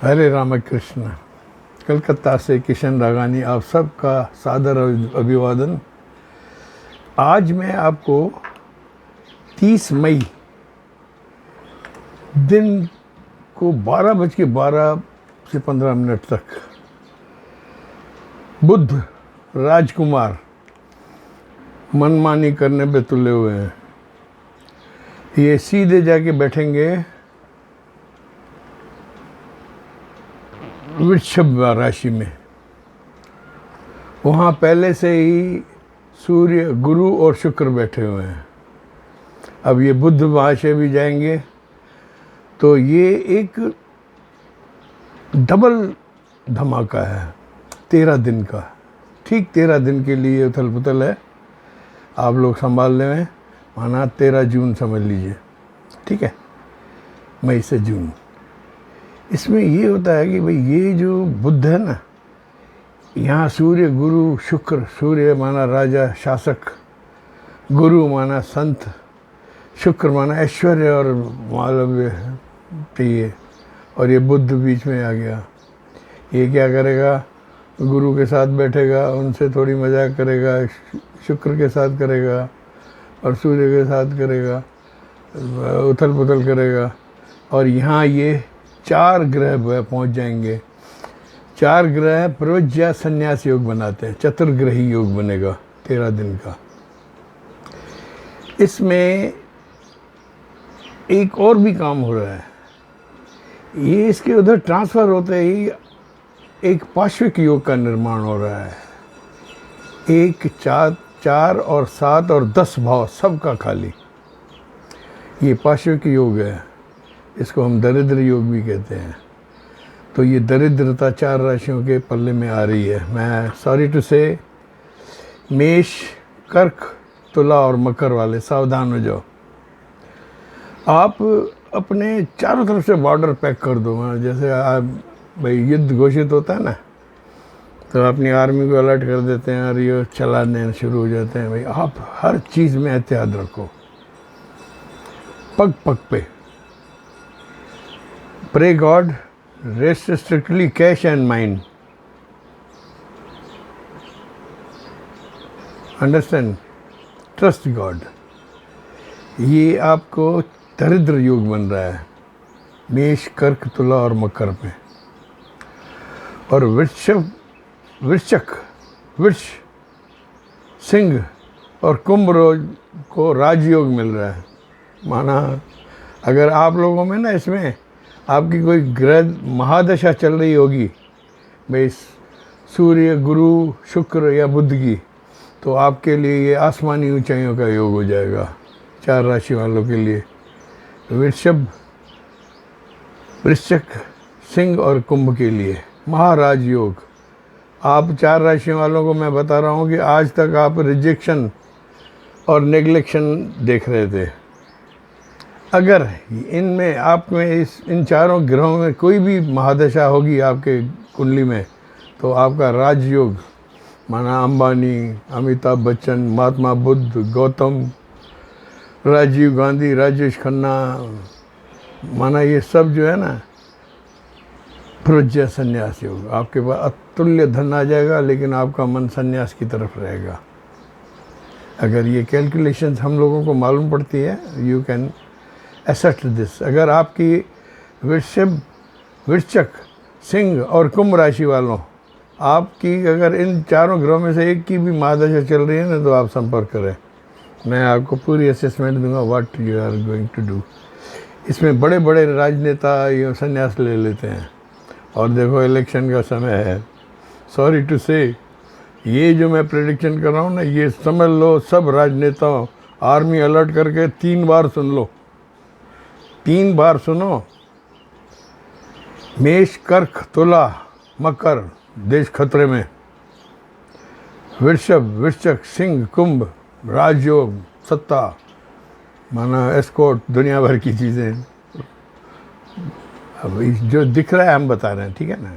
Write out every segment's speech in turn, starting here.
हरे रामकृष्ण। कलकत्ता से किशन रागानी आप सबका सादर अभिवादन। आज मैं आपको 30 मई दिन को 12:12 से 15 मिनट तक बुद्ध राजकुमार मनमानी करने पे तुले हुए हैं। ये सीधे जाके बैठेंगे वृषभ राशि में। वहाँ पहले से ही सूर्य, गुरु और शुक्र बैठे हुए हैं। अब ये बुध महाशय भी जाएंगे, तो ये एक डबल धमाका है 13 दिन का। ठीक 13 दिन के लिए उथल पुथल है। आप लोग संभाल लें, माना 13 जून समझ लीजिए, ठीक है, मई से जून। इसमें ये होता है कि भाई ये जो बुध है ना, यहाँ सूर्य, गुरु, शुक्र, सूर्य माना राजा शासक, गुरु माना संत, शुक्र माना ऐश्वर्य और मालव्य चाहिए, और ये बुध बीच में आ गया। ये क्या करेगा? गुरु के साथ बैठेगा, उनसे थोड़ी मजाक करेगा, शुक्र के साथ करेगा और सूर्य के साथ करेगा, उथल पुथल करेगा। और यहाँ ये 4 ग्रह पहुँच जाएंगे। 4 ग्रह प्रवज्या संन्यास योग बनाते हैं, चतुर्ग्रही योग बनेगा 13 दिन का। इसमें एक और भी काम हो रहा है। ये इसके उधर ट्रांसफ़र होते ही एक पार्श्विक योग का निर्माण हो रहा है। 1, 4 और 7 और 10 भाव सबका खाली, ये पार्श्विक योग है। इसको हम दरिद्र योग भी कहते हैं। तो ये दरिद्रता 4 राशियों के पल्ले में आ रही है। मैं सॉरी टू से, मेष, कर्क, तुला और मकर वाले सावधान हो जाओ। आप अपने चारों तरफ से बॉर्डर पैक कर दो। जैसे आप भाई युद्ध घोषित होता है ना, तो अपनी आर्मी को अलर्ट कर देते हैं और ये चलाने शुरू हो जाते हैं। भाई आप हर चीज़ में एहतियात रखो, पग पग पे। Pray God, rest strictly cash and mind. Understand? Trust God. ये आपको दरिद्र योग बन रहा है मेष, कर्क, तुला और मकर पे। और वृश्चिक, वृष, सिंह और कुंभ को राजयोग मिल रहा है। माना अगर आप लोगों में ना, इसमें आपकी कोई ग्रह महादशा चल रही होगी, भाई सूर्य, गुरु, शुक्र या बुध की, तो आपके लिए ये आसमानी ऊंचाइयों का योग हो जाएगा 4 राशि वालों के लिए। वृषभ, वृश्चिक, सिंह और कुंभ के लिए महाराज योग। आप 4 राशि वालों को मैं बता रहा हूँ कि आज तक आप रिजेक्शन और नेग्लेक्शन देख रहे थे। अगर इनमें आप में इन चारों ग्रहों में कोई भी महादशा होगी आपके कुंडली में, तो आपका राजयोग, माना अंबानी, अमिताभ बच्चन, महात्मा बुद्ध, गौतम, राजीव गांधी, राजेश खन्ना, माना ये सब जो है ना, प्रवज्या संन्यास योग। आपके पास अतुल्य धन आ जाएगा, लेकिन आपका मन संन्यास की तरफ रहेगा। अगर ये कैलकुलेशंस हम लोगों को मालूम पड़ती है, यू कैन एक्सेप्ट दिस। अगर आपकी वृषभ, वृश्चिक, सिंह और कुंभ राशि वालों, आपकी अगर इन चारों ग्रहों में से एक की भी महादशा चल रही है ना, तो आप संपर्क करें। मैं आपको पूरी असेसमेंट दूंगा what you are going to do. इसमें बड़े बड़े राजनेता ये संन्यास ले लेते हैं। और देखो इलेक्शन का समय है। सॉरी टू से, ये जो मैं प्रेडिक्शन कर रहा हूँ ना, ये समझ लो सब राजनेताओं, आर्मी अलर्ट करके 3 बार सुन लो, 3 बार सुनो। मेष, कर्क, तुला, मकर, देश खतरे में। वृषभ, वृश्चिक, सिंह, कुंभ, राजयोग, सत्ता, माना एस्कॉर्ट, दुनिया भर की चीज़ें। अब जो दिख रहा है हम बता रहे हैं, ठीक है ना।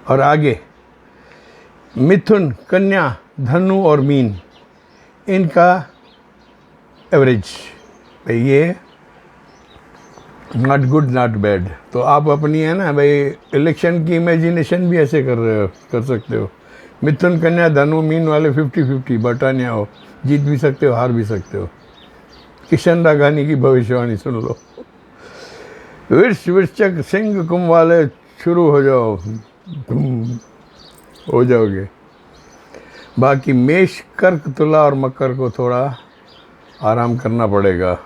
और आगे मिथुन, कन्या, धनु और मीन, इनका एवरेज। ये नॉट गुड नॉट बैड। तो आप अपनी है ना भाई इलेक्शन की इमेजिनेशन भी ऐसे कर रहे हो, कर सकते हो। मिथुन कन्या धनु मीन वाले 50-50 बटानिया हो, जीत भी सकते हो हार भी सकते हो। किशन राघानी की भविष्यवाणी सुन लो। वृष वृश्चिक सिंह कुंभ वाले शुरू हो जाओ, तुम हो जाओगे। बाकी मेष कर्क तुला और मकर को थोड़ा आराम करना पड़ेगा।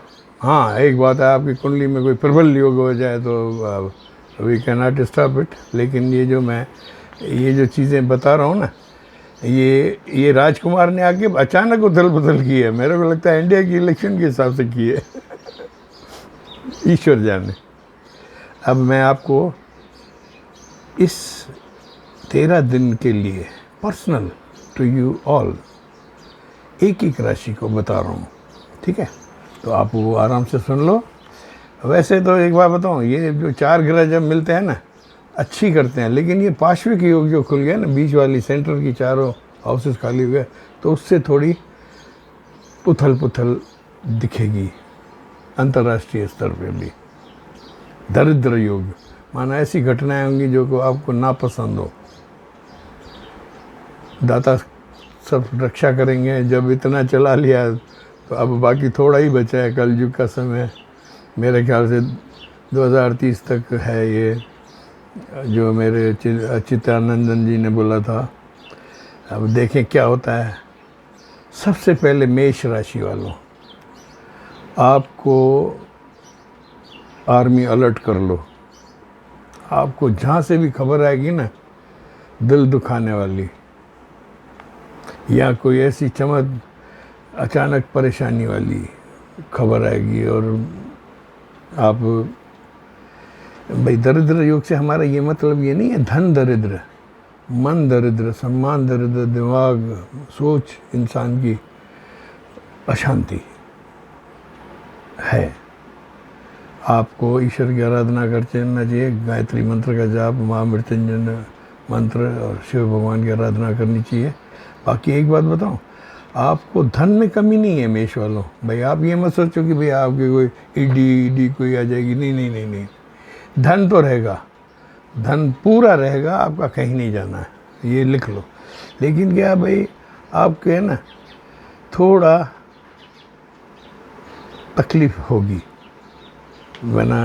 हाँ एक बात है, आपकी कुंडली में कोई प्रबल योग हो जाए तो we can not stop it. लेकिन ये जो चीज़ें बता रहा हूँ ना, ये राजकुमार ने आके अचानक उथल पुथल की है। मेरे को लगता है इंडिया की इलेक्शन के हिसाब से की है। ईश्वर जाने। अब मैं आपको इस 13 दिन के लिए पर्सनल टू यू ऑल एक एक राशि को बता रहा हूँ, ठीक है? तो आप वो आराम से सुन लो। वैसे तो एक बात बताऊँ, ये जो 4 ग्रह जब मिलते हैं ना अच्छी करते हैं, लेकिन ये पार्श्विक योग जो खुल गया ना, बीच वाली सेंटर की चारों हाउसेस खाली हुए, तो उससे थोड़ी उथल पुथल दिखेगी अंतर्राष्ट्रीय स्तर पे भी। दरिद्र योग माना ऐसी घटनाएं होंगी जो को आपको नापसंद हो। दाता सब रक्षा करेंगे। जब इतना चला लिया तो अब बाकी थोड़ा ही बचा है। कलयुग का समय मेरे ख्याल से 2030 तक है। ये जो मेरे चित्तानंदन जी ने बोला था। अब देखें क्या होता है। सबसे पहले मेष राशि वालों, आपको आर्मी अलर्ट कर लो। आपको जहाँ से भी खबर आएगी ना दिल दुखाने वाली या कोई ऐसी चमक अचानक परेशानी वाली खबर आएगी, और आप भाई दरिद्र योग से हमारा ये मतलब ये नहीं है धन दरिद्र, मन दरिद्र, सम्मान दरिद्र, दिमाग सोच इंसान की अशांति है। आपको ईश्वर की आराधना करना चाहिए। गायत्री मंत्र का जाप, महामृत्युंजय मंत्र और शिव भगवान की आराधना करनी चाहिए। बाकी एक बात बताऊं, आपको धन में कमी नहीं है मेष वालों। भाई आप ये मत सोचो कि भाई आपके कोई ईडी कोई आ जाएगी। नहीं नहीं नहीं नहीं, धन तो रहेगा, धन पूरा रहेगा, आपका कहीं नहीं जाना है, ये लिख लो। लेकिन क्या भाई आपके है ना थोड़ा तकलीफ होगी, वरना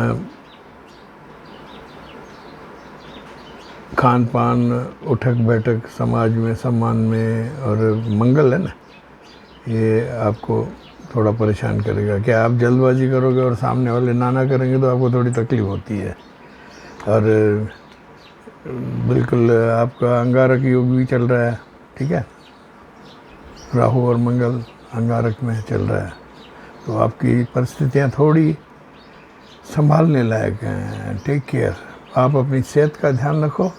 खान पान, उठक बैठक, समाज में सम्मान में और मंगल है ना, ये आपको थोड़ा परेशान करेगा। क्या आप जल्दबाजी करोगे और सामने वाले ना करेंगे तो आपको थोड़ी तकलीफ होती है। और बिल्कुल आपका अंगारक योग भी चल रहा है, ठीक है? राहु और मंगल अंगारक में चल रहा है, तो आपकी परिस्थितियाँ थोड़ी संभालने लायक हैं। Take care. आप अपनी सेहत का ध्यान रखो।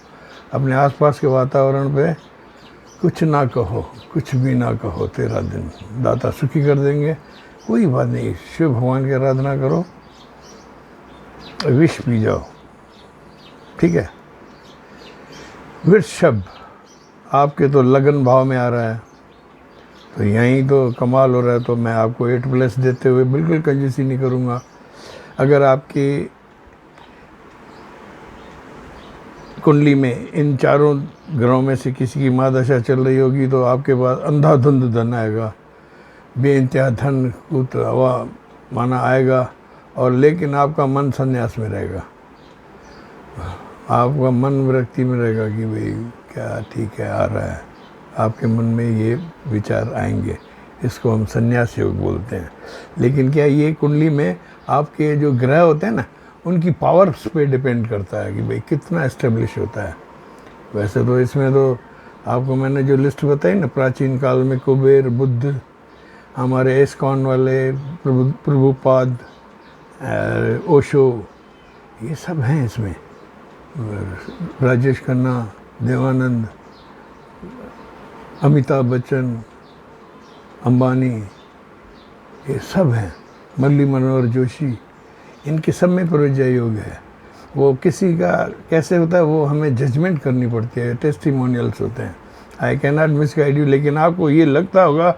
अपने आसपास के वातावरण पे कुछ ना कहो, कुछ भी ना कहो। 13 दिन दाता सुखी कर देंगे। कोई बात नहीं, शिव भगवान की आराधना करो, विष पी जाओ, ठीक है? वृषभ, आपके तो लगन भाव में आ रहा है, तो यहीं तो कमाल हो रहा है। तो मैं आपको 8+ देते हुए बिल्कुल कंजूसी नहीं करूँगा। अगर आपकी कुंडली में इन चारों ग्रहों में से किसी की महादशा चल रही होगी तो आपके पास अंधाधुंध धन आएगा, बेइंतहा धन कूत हवा माना आएगा। और लेकिन आपका मन संन्यास में रहेगा, आपका मन विरक्ति में रहेगा कि भाई क्या ठीक है आ रहा है। आपके मन में ये विचार आएंगे, इसको हम संन्यास योग बोलते हैं। लेकिन क्या ये कुंडली में आपके जो ग्रह होते हैं ना उनकी पावर्स पे डिपेंड करता है कि भाई कितना एस्टेब्लिश होता है। वैसे तो इसमें तो आपको मैंने जो लिस्ट बताई ना, प्राचीन काल में कुबेर, बुद्ध, हमारे इस्कॉन वाले प्रभुपाद, ओशो, ये सब हैं इसमें। राजेश खन्ना, देवानंद, अमिताभ बच्चन, अंबानी, ये सब हैं। मुरली मनोहर जोशी, इनके सब में प्रविजय योग है। वो किसी का कैसे होता है वो हमें जजमेंट करनी पड़ती है, टेस्टिमोनियल्स होते हैं। I can not misguide you. लेकिन आपको ये लगता होगा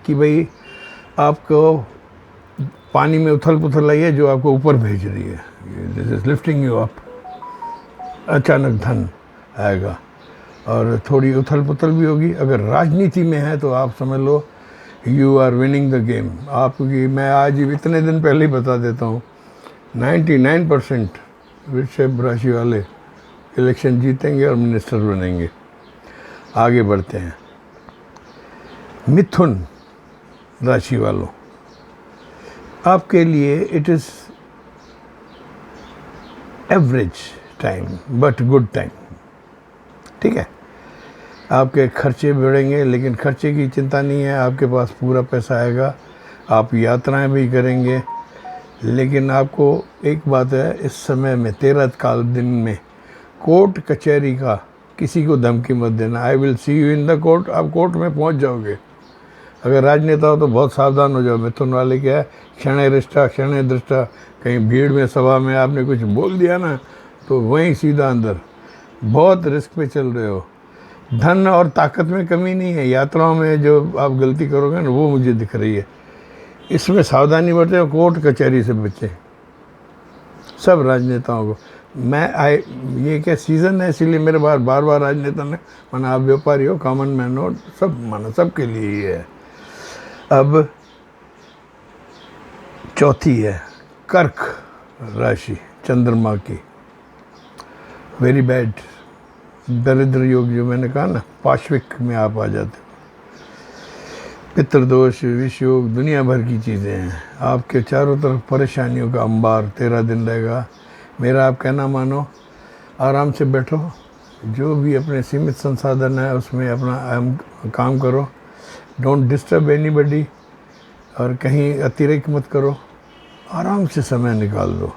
कि भाई आपको पानी में उथल पुथल आई है जो आपको ऊपर भेज रही है, this is lifting you up. अचानक धन आएगा और थोड़ी उथल पुथल भी होगी। अगर राजनीति में है तो आप समझ लो you are winning the game. आपकी मैं आज इतने दिन पहले ही बता देता हूँ, 99% वृषभ राशि वाले इलेक्शन जीतेंगे और मिनिस्टर बनेंगे। आगे बढ़ते हैं। मिथुन राशि वालों, आपके लिए it is average time but good time. ठीक है, आपके खर्चे बढ़ेंगे लेकिन खर्चे की चिंता नहीं है, आपके पास पूरा पैसा आएगा। आप यात्राएं भी करेंगे, लेकिन आपको एक बात है, इस समय में 13 काल दिन में कोर्ट कचहरी का किसी को धमकी मत देना। I will see you in the court. आप कोर्ट में पहुंच जाओगे। अगर राजनेता हो तो बहुत सावधान हो जाओ। मिथुन वाले क्या है, क्षण दृष्टा क्षण दृष्टा। कहीं भीड़ में सभा में आपने कुछ बोल दिया ना तो वहीं सीधा अंदर। बहुत रिस्क पे चल रहे हो। धन और ताकत में कमी नहीं है, यात्राओं में जो आप गलती करोगे ना वो मुझे दिख रही है। इसमें सावधानी बरतें और कोर्ट कचहरी से बचें सब राजनेताओं को। ये क्या सीज़न है, इसीलिए मेरे बार बार राजनेता ने माना, आप व्यापारी हो, कॉमन मैन हो, सब माना सबके लिए ही है। अब चौथी है कर्क राशि चंद्रमा की। वेरी बैड, दरिद्र योग जो मैंने कहा ना, पाश्विक में आप आ जाते हो। पितृदोष, विष योग, दुनिया भर की चीज़ें हैं। आपके चारों तरफ परेशानियों का अंबार 13 दिन रहेगा। मेरा आप कहना मानो, आराम से बैठो, जो भी अपने सीमित संसाधन है उसमें अपना काम करो। डोंट डिस्टर्ब एनीबडी और कहीं अतिरेक मत करो। आराम से समय निकाल दो।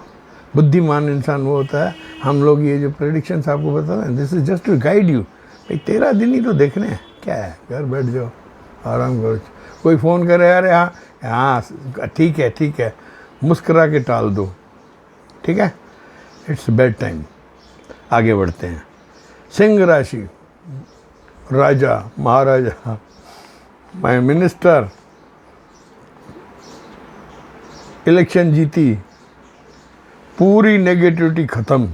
बुद्धिमान इंसान वो होता है, हम लोग ये जो प्रेडिक्शंस आपको बता रहे हैं, this is just to guide you. भाई 13 दिन ही तो देखने हैं, क्या है, घर बैठ जाओ, आराम करो। कोई फ़ोन करे, अरे हाँ हाँ ठीक है, मुस्करा के टाल दो। ठीक है, इट्स बैड टाइम। आगे बढ़ते हैं। सिंह राशि, राजा महाराजा माय मिनिस्टर, इलेक्शन जीती, पूरी नेगेटिविटी ख़त्म।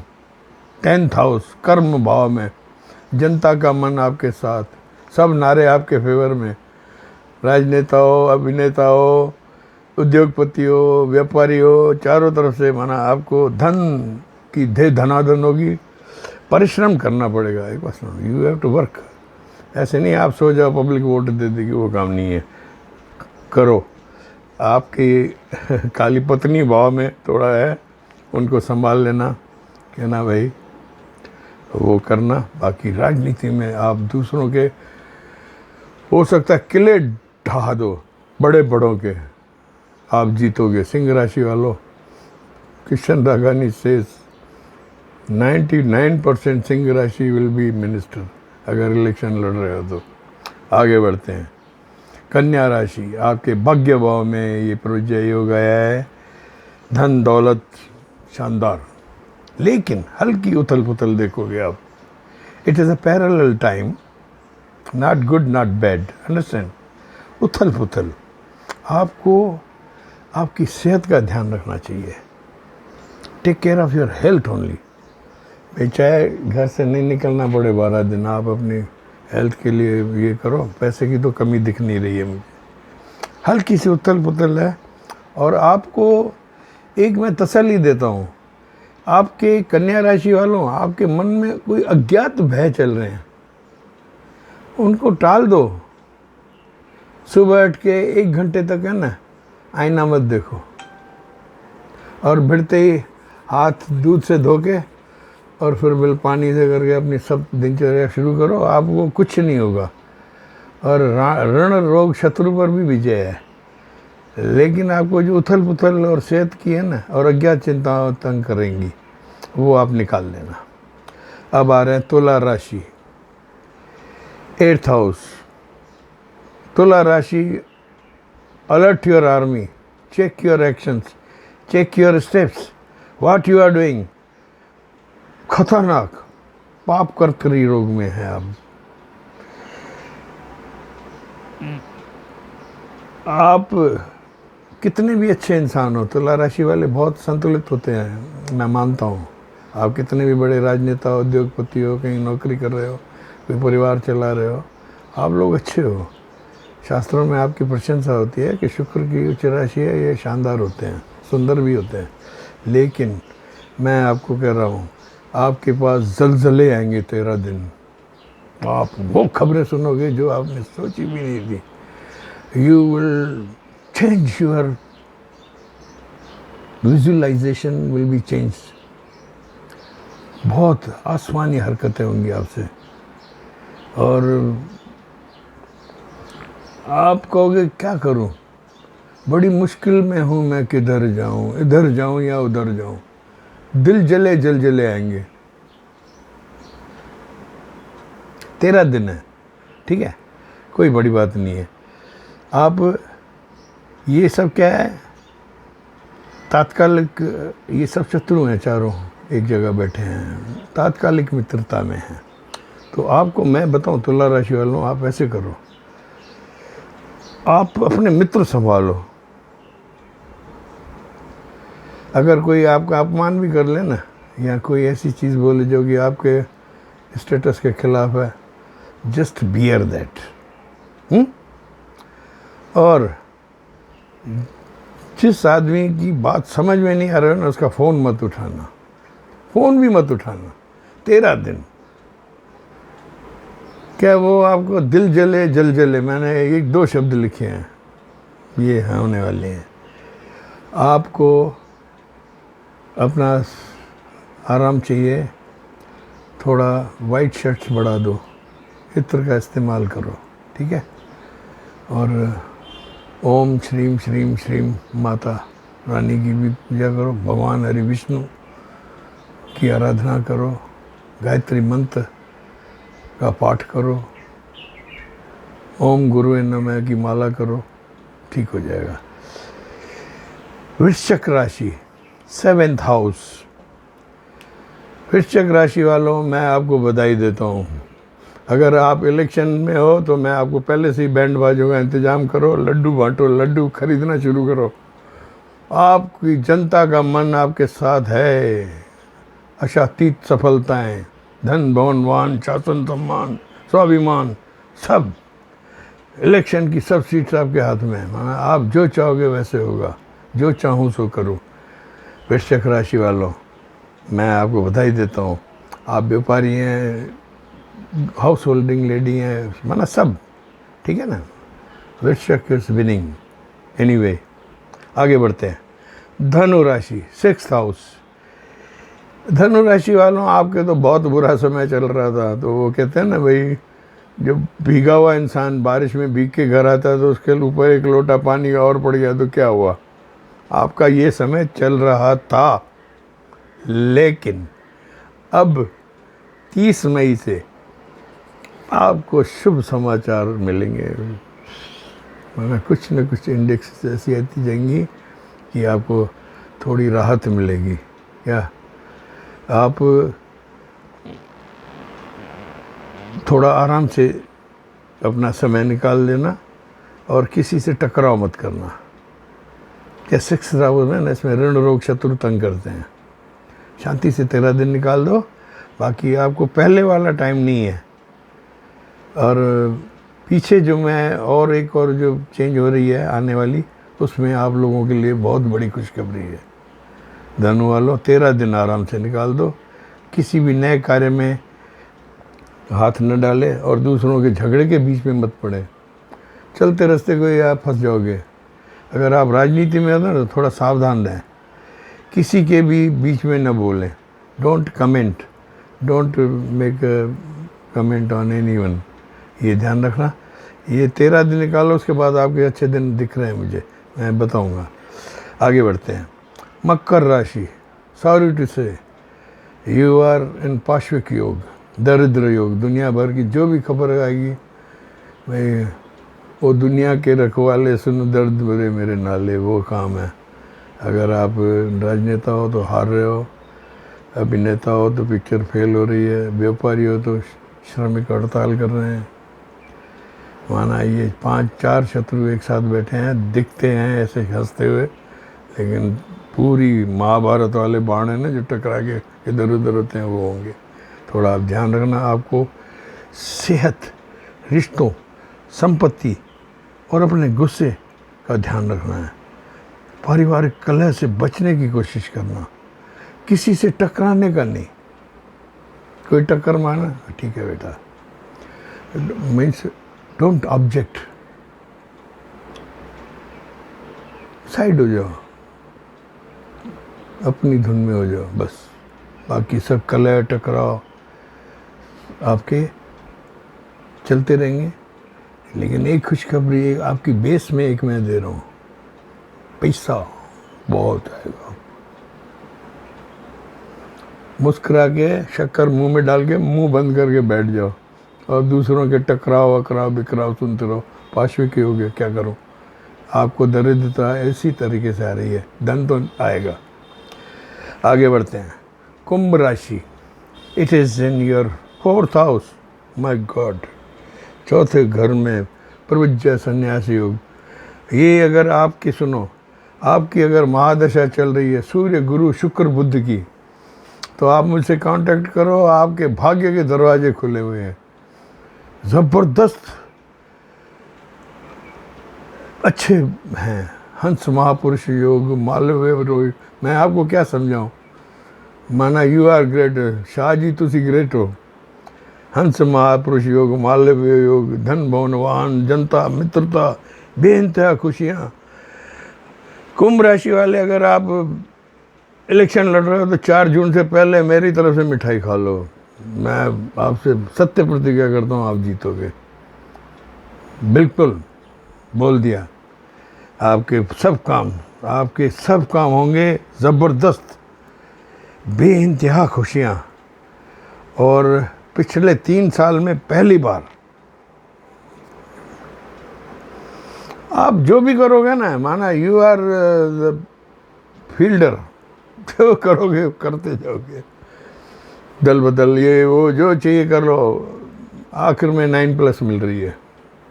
10th हाउस कर्म भाव में, जनता का मन आपके साथ, सब नारे आपके फेवर में। राजनेता हो, अभिनेता हो, उद्योगपति हो, व्यापारी हो, चारों तरफ से माना आपको धन की धनाधन होगी। परिश्रम करना पड़ेगा। एक बात सुनो, यू हैव टू वर्क। ऐसे नहीं आप सो जाओ पब्लिक वोट दे देगी, वो काम नहीं है, करो। आपकी काली पत्नी भाव में थोड़ा है, उनको संभाल लेना, कहना भाई वो करना। बाकी राजनीति में आप दूसरों के हो सकता है किले ढहा दो, बड़े बड़ों के, आप जीतोगे। सिंह राशि वालों, किशन राघानी सेज 99% सिंह राशि विल बी मिनिस्टर अगर इलेक्शन लड़ रहे हो तो। आगे बढ़ते हैं। कन्या राशि, आपके भाग्य भाव में ये प्रजय योग आया है। धन दौलत शानदार, लेकिन हल्की उथल पुथल देखोगे आप। It is a parallel time, not good not bad, understand. उथल पुथल, आपको आपकी सेहत का ध्यान रखना चाहिए। Take care of your health only. भाई चाहे घर से नहीं निकलना पड़े 12 दिन, आप अपनी हेल्थ के लिए ये करो। पैसे की तो कमी दिख नहीं रही है मुझे, हल्की सी उथल पुथल है। और आपको एक मैं तसल्ली देता हूँ, आपके कन्या राशि वालों, आपके मन में कोई अज्ञात भय चल रहे हैं, उनको टाल दो। सुबह उठ के 1 घंटे तक है ना, आईना मत देखो, और भिड़ते ही हाथ दूध से धो के और फिर बिल पानी से करके अपनी सब दिनचर्या शुरू करो। आपको कुछ नहीं होगा। और ऋण रोग शत्रु पर भी विजय है। लेकिन आपको जो उथल पुथल और सेहत की है ना, और अज्ञात चिंताएं तंग करेंगी, वो आप निकाल लेना। अब आ रहे हैं तुला राशि, 8th हाउस। तुला राशि, alert your army, check your actions, check your steps, what you are doing. खतरनाक पाप कर्तरी रोग में है आप कितने भी अच्छे इंसान हो, तुला राशि वाले बहुत संतुलित होते हैं, मैं मानता हूँ। आप कितने भी बड़े राजनेता हो, उद्योगपति हो, कहीं नौकरी कर रहे हो, कोई परिवार चला रहे हो, आप लोग अच्छे हो। शास्त्रों में आपकी प्रशंसा होती है कि शुक्र की उच्च राशि है, ये शानदार होते हैं, सुंदर भी होते हैं। लेकिन मैं आपको कह रहा हूँ, आपके पास जलजले आएंगे 13 दिन। आप वो खबरें सुनोगे जो आपने सोची भी नहीं थी। You will change your visualisation will be change. बहुत आसमानी हरकतें होंगी आपसे, और आप कहोगे क्या करूं, बड़ी मुश्किल में हूं मैं, किधर जाऊं, इधर जाऊं या उधर जाऊं। दिल जले जलजले आएंगे। 13 दिन है, ठीक है, कोई बड़ी बात नहीं है। आप ये सब क्या है, तात्कालिक, ये सब शत्रु हैं, चारों एक जगह बैठे हैं, तात्कालिक मित्रता में हैं। तो आपको मैं बताऊं, तुला राशि वालों, आप ऐसे करो, आप अपने मित्र संभालो। अगर कोई आपका अपमान भी कर ले ना, या कोई ऐसी चीज़ बोले जो कि आपके स्टेटस के खिलाफ है, जस्ट बियर दैट। और जिस आदमी की बात समझ में नहीं आ रहा है ना, उसका फ़ोन मत उठाना, फ़ोन भी मत उठाना 13 दिन। क्या वो आपको दिल जले जलजले, मैंने 1-2 शब्द लिखे हैं, ये होने वाले हैं। आपको अपना आराम चाहिए, थोड़ा वाइट शर्ट्स बढ़ा दो, इत्र का इस्तेमाल करो, ठीक है। और ओम श्रीम श्रीम श्रीम माता रानी की भी पूजा करो, भगवान हरि विष्णु की आराधना करो, गायत्री मंत्र का पाठ करो, ओम गुरुवे नमः की माला करो, ठीक हो जाएगा। वृश्चिक राशि, 7th हाउस। वृश्चिक राशि वालों, मैं आपको बधाई देता हूँ। अगर आप इलेक्शन में हो तो मैं आपको पहले से ही बैंड बाजों का इंतज़ाम करो, लड्डू बांटो, लड्डू खरीदना शुरू करो। आपकी जनता का मन आपके साथ है। आशातीत सफलताएं, धन भवन वाहन शासन सम्मान स्वाभिमान, सब इलेक्शन की सब सीट्स आपके हाथ में है। माना आप जो चाहोगे वैसे होगा, जो चाहूँ सो करूँ। वृश्चिक राशि वालों, मैं आपको बधाई देता हूँ। आप व्यापारी हैं, हाउस होल्डिंग लेडी हैं, माना सब ठीक है ना। वृश्चिक इज विनिंग। एनीवे, आगे बढ़ते हैं। धनु राशि, 6th हाउस। धनु राशि वालों, आपके तो बहुत बुरा समय चल रहा था। तो वो कहते हैं ना भाई, जब भीगा हुआ इंसान बारिश में भीग के घर आता है तो उसके ऊपर एक लोटा पानी का और पड़ गया तो क्या हुआ। आपका ये समय चल रहा था, लेकिन अब 30 मई से आपको शुभ समाचार मिलेंगे। मगर कुछ न कुछ इंडेक्स ऐसी आती जाएंगी कि आपको थोड़ी राहत मिलेगी। क्या आप थोड़ा आराम से अपना समय निकाल लेना और किसी से टकराव मत करना। क्या 6th हाउस है ना, इसमें ऋण रोग शत्रु तंग करते हैं। शांति से 13 दिन निकाल दो, बाकी आपको पहले वाला टाइम नहीं है। और पीछे जो मैं और एक और जो चेंज हो रही है आने वाली, उसमें आप लोगों के लिए बहुत बड़ी खुशखबरी है। धनु वालों, 13 दिन आराम से निकाल दो, किसी भी नए कार्य में हाथ न डालें और दूसरों के झगड़े के बीच में मत पड़े। चलते रास्ते को आप फंस जाओगे। अगर आप राजनीति में हो ना, तो थोड़ा सावधान रहें, किसी के भी बीच में न बोलें। Don't comment, don't make comment on anyone, ये ध्यान रखना। ये 13 दिन निकालो, उसके बाद आपके अच्छे दिन दिख रहे हैं मुझे, मैं बताऊंगा। आगे बढ़ते हैं। मकर राशि, सॉरी टू से यू आर इन पाश्विक योग, दरिद्र योग। दुनिया भर की जो भी खबर आएगी भाई, वो दुनिया के रखवाले सुन दर्द भरे मेरे नाले, वो काम है। अगर आप राजनेता हो तो हार रहे हो, अभिनेता हो तो पिक्चर फेल हो रही है, व्यापारी हो तो श्रमिक हड़ताल कर रहे हैं, माना ये 5-4 शत्रु एक साथ बैठे हैं, दिखते हैं ऐसे हंसते हुए, लेकिन पूरी महाभारत वाले बाण हैं ना जो टकरा के इधर उधर होते हैं, वो होंगे। थोड़ा आप ध्यान रखना। आपको सेहत, रिश्तों, संपत्ति और अपने गुस्से का ध्यान रखना है। पारिवारिक कलह से बचने की कोशिश करना, किसी से टकराने का नहीं। कोई टक्कर मारना, ठीक है बेटा, मीन्स डोंट ऑब्जेक्ट, साइड हो जाओ, अपनी धुन में हो जाओ बस। बाकी सब कलह टकराव आपके चलते रहेंगे। लेकिन एक खुशखबरी आपकी बेस में एक मैं दे रहा हूँ, पैसा बहुत आएगा। मुस्कुरा के शक्कर मुंह में डाल के मुंह बंद करके बैठ जाओ और दूसरों के टकराव अकराव बिकराव सुनते रहो। पाशवी के हो गए, क्या करो। आपको दरिद्रता इसी तरीके से आ रही है, धन तो आएगा। आगे बढ़ते हैं। कुंभ राशि, it is in your 4th house. My God, चौथे घर में प्रवज्य सन्यासी योग। ये अगर आपकी सुनो, आपकी अगर महादशा चल रही है सूर्य गुरु शुक्र बुध की, तो आप मुझसे कांटेक्ट करो, आपके भाग्य के दरवाजे खुले हुए हैं। ज़बरदस्त अच्छे हैं। हंस महापुरुष योग, मालव्य रोग, मैं आपको क्या समझाऊं। माना you are great, Shah ji तुसी ग्रेट हो। हंस महापुरुष योग, मालव्य योग, धन भवनवान, जनता मित्रता, बेइंतहा खुशियाँ। कुंभ राशि वाले अगर आप इलेक्शन लड़ रहे हो तो 4 जून से पहले मेरी तरफ से मिठाई खा लो। मैं आपसे सत्य प्रतिज्ञा करता हूँ, आप जीतोगे। बिल्कुल बोल दिया। आपके सब काम होंगे ज़बरदस्त, बेइंतहा खुशियाँ। और पिछले 3 साल में पहली बार आप जो भी करोगे ना, माना यू आर फील्डर, जो करोगे करते जाओगे, दल बदल ये वो जो चाहिए कर लो। आखिर में 9+ मिल रही है,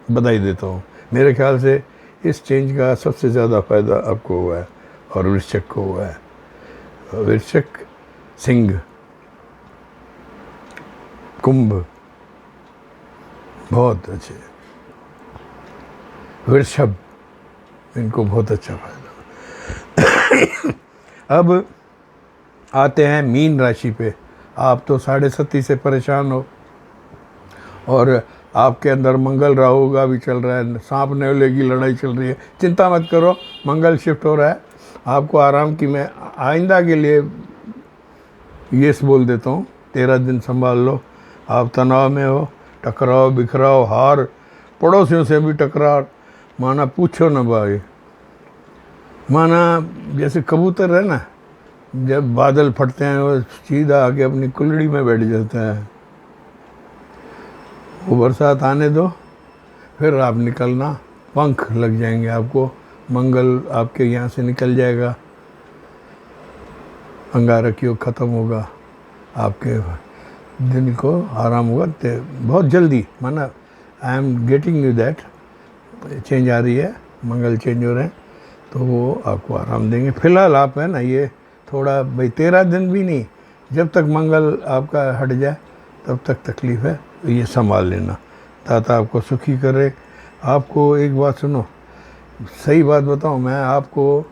बधाई देता हूँ। मेरे ख्याल से इस चेंज का सबसे ज़्यादा फ़ायदा आपको हुआ है और वृश्चिक को हुआ है। वृश्चिक, सिंह, कुंभ बहुत अच्छे, वृषभ इनको बहुत अच्छा फायदा। अब आते हैं मीन राशि पे। आप तो 37.5 से परेशान हो और आपके अंदर मंगल राहु का भी चल रहा है, सांप नेवले की लड़ाई चल रही है। चिंता मत करो, मंगल शिफ्ट हो रहा है, आपको आराम की मैं आइंदा के लिए यस बोल देता हूँ। 13 दिन संभाल लो। आप तनाव में हो, टकराव बिखराव, हार, पड़ोसियों से भी टकराव, माना पूछो ना भाई। माना जैसे कबूतर है ना, जब बादल फटते हैं वो सीधा आके अपनी कुल्हड़ी में बैठ जाता है। वो बरसात आने दो, फिर आप निकलना, पंख लग जाएंगे आपको, मंगल आपके यहाँ से निकल जाएगा, अंगारक योग ख़त्म होगा, आपके दिन को आराम होगा बहुत जल्दी। माना I am getting you that, change आ रही है, मंगल चेंज हो रहे हैं, तो वो आपको आराम देंगे। फिलहाल आप है ना, ये थोड़ा भाई 13 दिन भी नहीं, जब तक मंगल आपका हट जाए तब तक तकलीफ़ है, ये संभाल लेना। दाता आपको सुखी करे। आपको एक बात सुनो, सही बात बताऊं, मैं आपको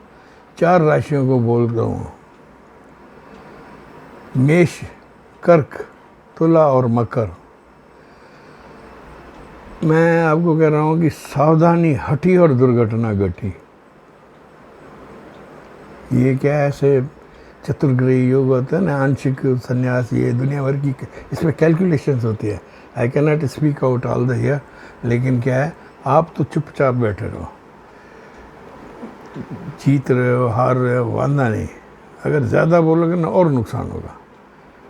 4 राशियों को बोल रहा हूँ, मेष, कर्क, तुला और मकर। मैं आपको कह रहा हूँ कि सावधानी हटी और दुर्घटना घटी। ये क्या ऐसे चतुर्ग्रही योग होता है ना, आंशिक संन्यास, ये दुनिया भर की इसमें कैलकुलेशंस होती है। I can not speak out all the here, लेकिन क्या है, आप तो चुपचाप बैठे रहो, जीत रहे हो हार रहे हो वादा नहीं, अगर ज़्यादा बोलोगे ना और नुकसान होगा।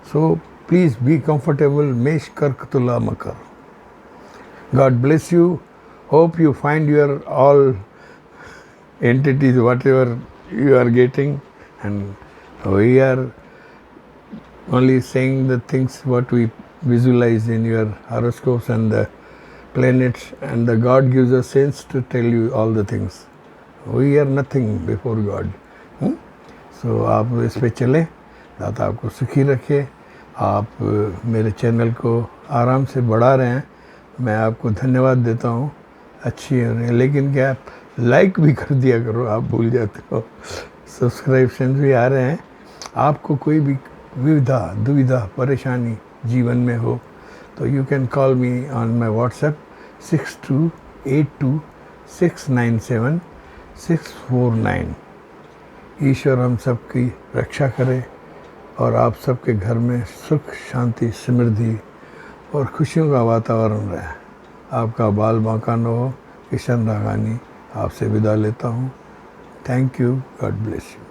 So please be comfortable. मेष, कर्क, तुला, मकर। God bless you. Hope you find your all entities whatever you are getting, and we are only saying the things what we visualize in your horoscopes and the planets, and the God gives us sense to tell you all the things. We are nothing before God. So आप इस पे चले, दाता आपको सुखी रखे। आप मेरे चैनल को आराम से बढ़ा रहे हैं, मैं आपको धन्यवाद देता हूँ। अच्छी है, लेकिन क्या लाइक भी कर दिया करो, आप भूल जाते हो। सब्सक्रिप्शन भी आ रहे हैं। आपको कोई भी दुविधा परेशानी जीवन में हो तो you can call me on my WhatsApp 6282697649। ईश्वर हम सबकी रक्षा करे और आप सबके घर में सुख शांति समृद्धि और खुशियों का वातावरण रहे। आपका बाल बांका न हो। किशन राघानी आपसे विदा लेता हूँ। Thank you. God bless you.